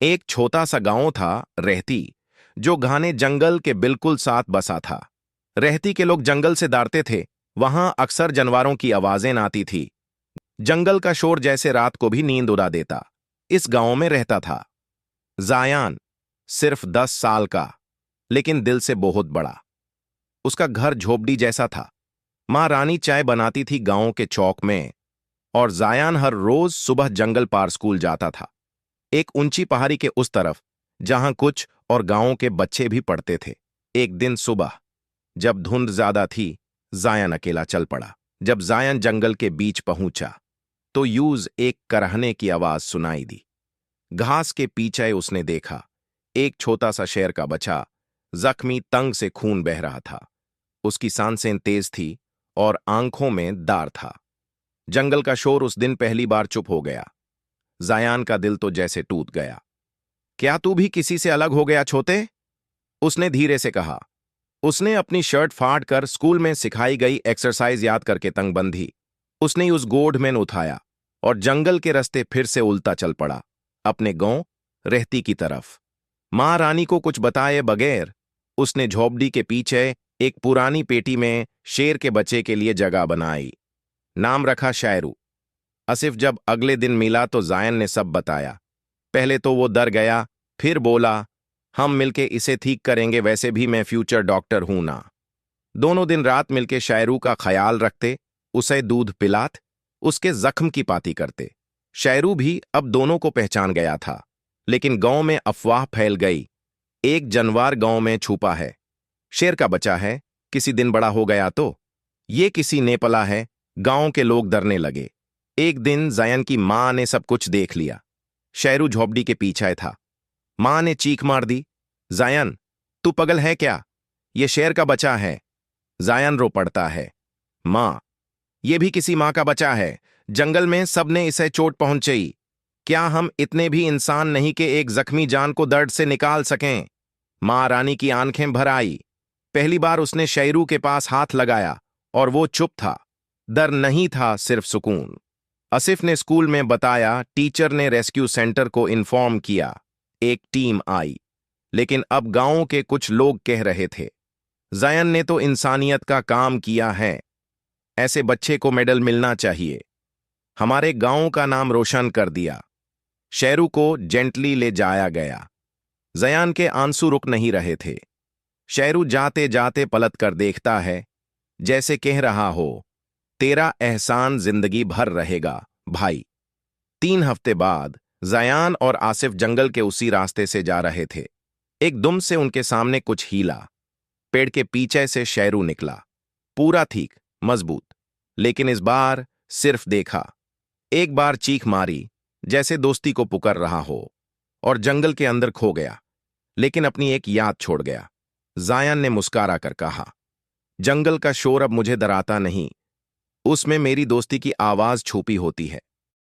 एक छोटा सा गांव था, रहती, जो घने जंगल के बिल्कुल साथ बसा था। रहती के लोग जंगल से डरते थे। वहां अक्सर जानवरों की आवाजें आती थी। जंगल का शोर जैसे रात को भी नींद उड़ा देता। इस गांव में रहता था जायान, सिर्फ 10 साल का, लेकिन दिल से बहुत बड़ा। उसका घर झोपड़ी जैसा था। माँ रानी चाय बनाती थी गांव के चौक में, और जायान हर रोज सुबह जंगल पार स्कूल जाता था, एक ऊंची पहाड़ी के उस तरफ, जहां कुछ और गांवों के बच्चे भी पढ़ते थे। एक दिन सुबह, जब धुंध ज्यादा थी, जायन अकेला चल पड़ा। जब जायन जंगल के बीच पहुंचा, तो यूज एक करहने की आवाज सुनाई दी। घास के पीछे उसने देखा, एक छोटा सा शेर का बच्चा, जख्मी, तंग से खून बह रहा था। उसकी सांसें तेज थी और आंखों में दार था। जंगल का शोर उस दिन पहली बार चुप हो गया। जायान का दिल तो जैसे टूट गया। क्या तू भी किसी से अलग हो गया छोटे? उसने धीरे से कहा। उसने अपनी शर्ट फाड़ कर स्कूल में सिखाई गई एक्सरसाइज याद करके तंग बंधी। उसने उस गोढ़ में उठाया और जंगल के रास्ते फिर से उल्टा चल पड़ा, अपने गांव रहती की तरफ। मां रानी को कुछ बताए बगैर उसने झोपड़ी के पीछे एक पुरानी पेटी में शेर के बच्चे के लिए जगह बनाई। नाम रखा शेरू। आसिफ जब अगले दिन मिला तो जायन ने सब बताया। पहले तो वो डर गया, फिर बोला, हम मिलके इसे ठीक करेंगे, वैसे भी मैं फ्यूचर डॉक्टर हूं ना। दोनों दिन रात मिलके शेरू का ख्याल रखते, उसे दूध पिलात, उसके जख्म की पाती करते। शेरू भी अब दोनों को पहचान गया था। लेकिन गांव में अफवाह फैल गई, एक जानवर गांव में छुपा है, शेर का बच्चा है, किसी दिन बड़ा हो गया तो ये किसी ने पला है। गांव के लोग डरने लगे। एक दिन जायन की मां ने सब कुछ देख लिया। शेरू झोपड़ी के पीछे था। मां ने चीख मार दी, जायन, तू पगल है क्या? ये शेर का बच्चा है। जायन रो पड़ता है, मां, ये भी किसी मां का बच्चा है। जंगल में सबने इसे चोट पहुंचाई। क्या हम इतने भी इंसान नहीं कि एक जख्मी जान को दर्द से निकाल सकें? मां रानी की आंखें भर आई। पहली बार उसने शेरू के पास हाथ लगाया और वो चुप था। डर नहीं था, सिर्फ सुकून। आसिफ ने स्कूल में बताया, टीचर ने रेस्क्यू सेंटर को इन्फॉर्म किया, एक टीम आई। लेकिन अब गांव के कुछ लोग कह रहे थे, जायन ने तो इंसानियत का काम किया है, ऐसे बच्चे को मेडल मिलना चाहिए। हमारे गांव का नाम रोशन कर दिया। शेरू को जेंटली ले जाया गया। जायन के आंसू रुक नहीं रहे थे। शेरू जाते जाते पलट कर देखता है, जैसे कह रहा हो, तेरा एहसान जिंदगी भर रहेगा भाई। 3 हफ्ते बाद जायान और आसिफ जंगल के उसी रास्ते से जा रहे थे। एकदम से उनके सामने कुछ हीला। पेड़ के पीछे से शेरू निकला, पूरा ठीक, मजबूत। लेकिन इस बार सिर्फ देखा, एक बार चीख मारी, जैसे दोस्ती को पुकार रहा हो, और जंगल के अंदर खो गया। लेकिन अपनी एक याद छोड़ गया। जायन ने मुस्कुरा कर कहा, जंगल का शोर अब मुझे डराता नहीं, उसमें मेरी दोस्ती की आवाज छुपी होती है।